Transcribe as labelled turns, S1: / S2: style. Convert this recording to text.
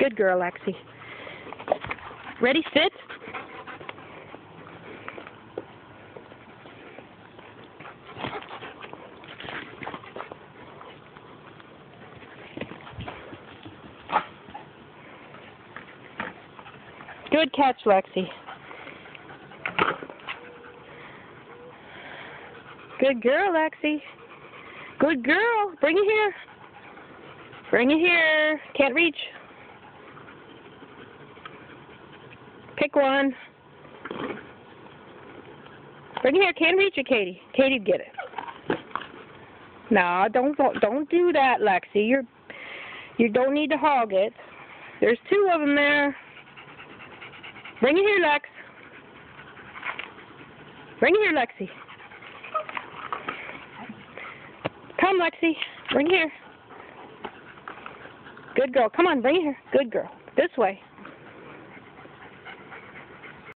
S1: Good girl, Lexi. Ready, sit. Good catch, Lexi. Good girl, Lexi. Good girl. Bring it here. Bring it here. Can't reach. Pick one. Bring it here. Can't reach it, Katie. Katie'd get it. No, don't do that, Lexi. You don't need to hog it. There's two of them there. Bring it here, Lex. Bring it here, Lexi. Come, Lexi. Bring it here. Good girl. Come on, bring it here. Good girl. This way.